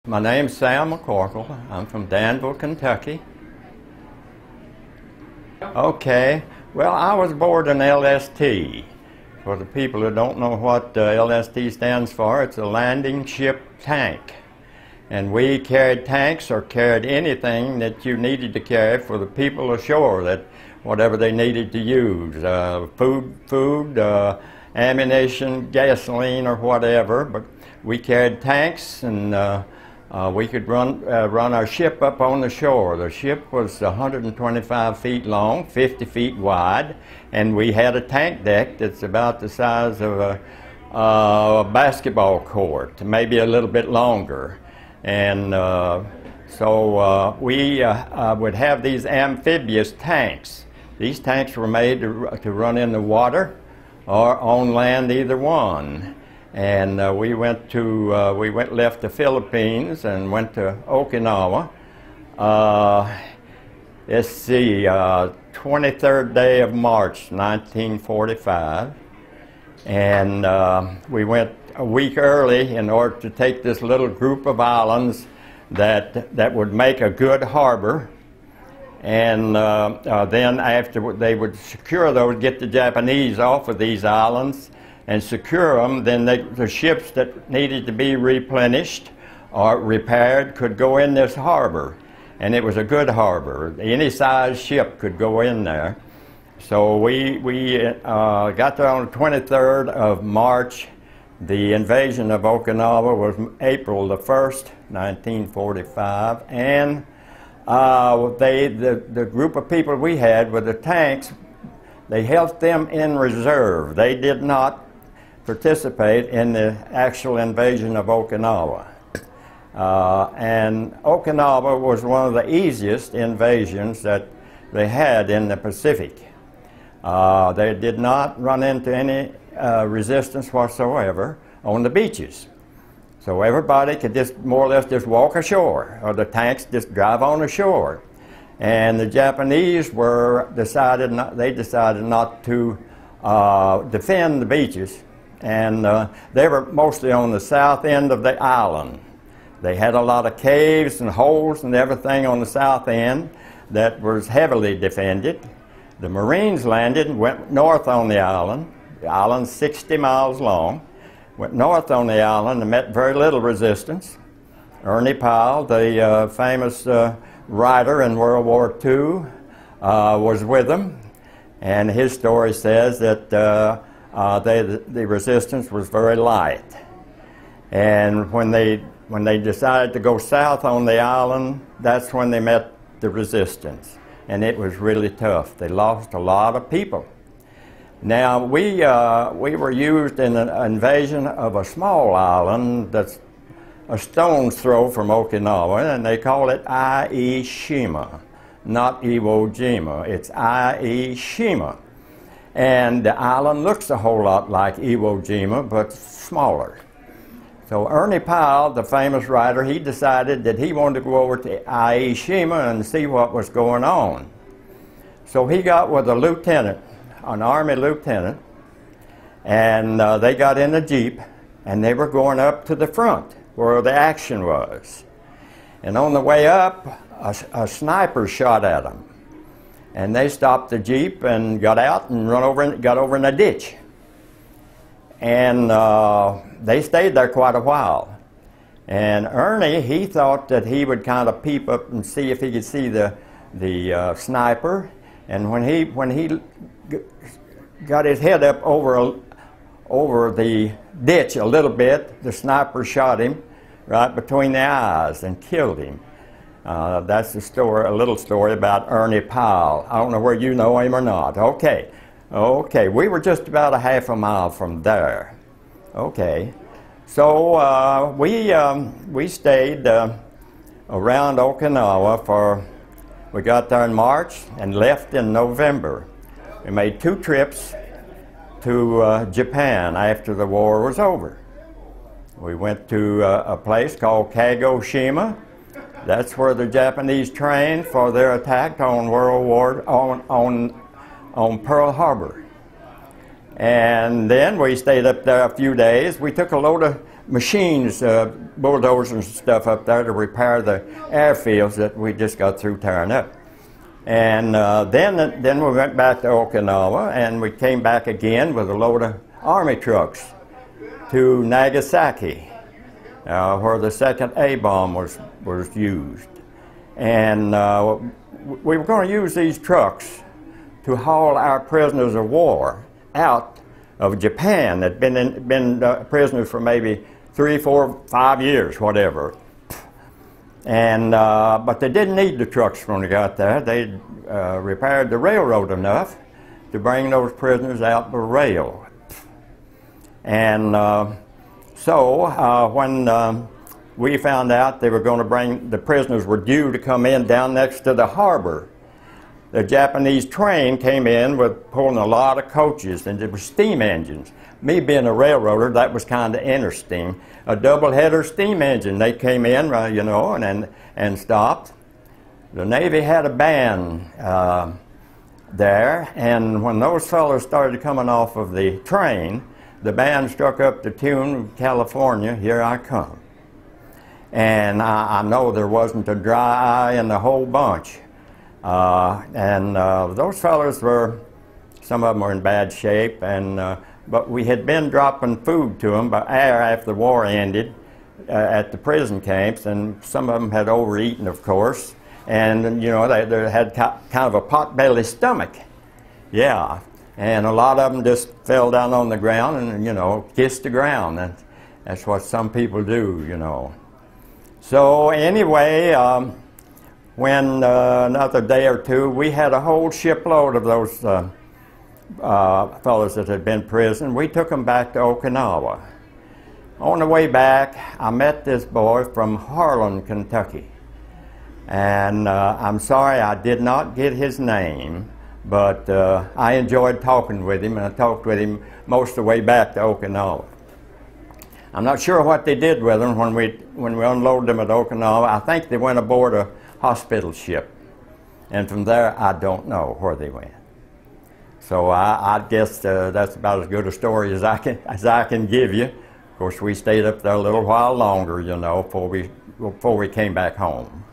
My name's Sam McCorkle. I'm from Danville, Kentucky. Okay, well, I was aboard an LST. For the people who don't know what LST stands for, it's a landing ship tank. And we carried tanks or carried anything that you needed to carry for the people ashore, that whatever they needed to use, food, ammunition, gasoline, or whatever. But we carried tanks, and we could run our ship up on the shore. The ship was 125 feet long, 50 feet wide, and we had a tank deck that's about the size of a basketball court, maybe a little bit longer. And so we would have these amphibious tanks. These tanks were made to run in the water or on land, either one. And we left the Philippines and went to Okinawa. Let's see, 23rd day of March, 1945. And we went a week early in order to take this little group of islands that would make a good harbor. And then after they would secure those, get the Japanese off of these islands and secure them, then the ships that needed to be replenished or repaired could go in this harbor. And it was a good harbor. Any size ship could go in there. So we got there on the 23rd of March. The invasion of Okinawa was April the 1st, 1945. And the group of people we had with the tanks, they held them in reserve. They did not participate in the actual invasion of Okinawa. And Okinawa was one of the easiest invasions that they had in the Pacific. They did not run into any resistance whatsoever on the beaches. So everybody could just more or less just walk ashore, or the tanks just drive on ashore. And the Japanese decided not to defend the beaches. And they were mostly on the south end of the island. They had a lot of caves and holes and everything on the south end that was heavily defended. The Marines landed and went north on the island. The island's 60 miles long. Went north on the island and met very little resistance. Ernie Powell, the famous writer in World War II, was with them. And his story says that the resistance was very light. And when they decided to go south on the island, that's when they met the resistance. And it was really tough. They lost a lot of people. Now, we were used in an invasion of a small island that's a stone's throw from Okinawa, and they call it Aishima, not Iwo Jima. It's Aishima. And the island looks a whole lot like Iwo Jima, but smaller. So Ernie Powell, the famous writer, he decided that he wanted to go over to Aishima and see what was going on. So he got with a lieutenant, an Army lieutenant, and they got in a Jeep, and they were going up to the front where the action was. And on the way up, a sniper shot at them. And they stopped the Jeep and got out and got over in a ditch. And they stayed there quite a while. And Ernie, he thought that he would kind of peep up and see if he could see the sniper. And when he got his head up over the ditch a little bit, the sniper shot him right between the eyes and killed him. That's the story, a little story about Ernie Powell. I don't know where you know him or not. Okay, we were just about a half a mile from there. Okay, so we stayed around Okinawa we got there in March and left in November. We made 2 trips to Japan after the war was over. We went to a place called Kagoshima. That's where the Japanese trained for their attack on on Pearl Harbor. And then we stayed up there a few days. We took a load of machines, bulldozers and stuff up there to repair the airfields that we just got through tearing up. And then we went back to Okinawa, and we came back again with a load of Army trucks to Nagasaki, where the second A-bomb was used. And we were going to use these trucks to haul our prisoners of war out of Japan that had been prisoners for maybe 3, 4, 5 years, whatever. And but they didn't need the trucks when we got there. They repaired the railroad enough to bring those prisoners out by rail. And so when we found out they were going to bring, the prisoners were due to come in down next to the harbor, the Japanese train came in with pulling a lot of coaches, and there were steam engines. Me being a railroader, that was kind of interesting. A double-header steam engine. They came in, you know, and stopped. The Navy had a band there, and when those fellows started coming off of the train, the band struck up the tune, California, Here I Come. And I know there wasn't a dry eye in the whole bunch. Those fellows were, some of them were in bad shape, but we had been dropping food to them after the war ended at the prison camps, and some of them had overeaten, of course, and you know, they had kind of a pot-belly stomach. Yeah, and a lot of them just fell down on the ground and, you know, kissed the ground. That's what some people do, you know. So anyway, when another day or two, we had a whole shipload of those fellows that had been in prison. We took them back to Okinawa. On the way back, I met this boy from Harlan, Kentucky. And I'm sorry I did not get his name, but I enjoyed talking with him, and I talked with him most of the way back to Okinawa. I'm not sure what they did with them when we unloaded them at Okinawa. I think they went aboard a hospital ship, and from there I don't know where they went. So I guess that's about as good a story as I can give you. Of course, we stayed up there a little while longer, you know, before we came back home.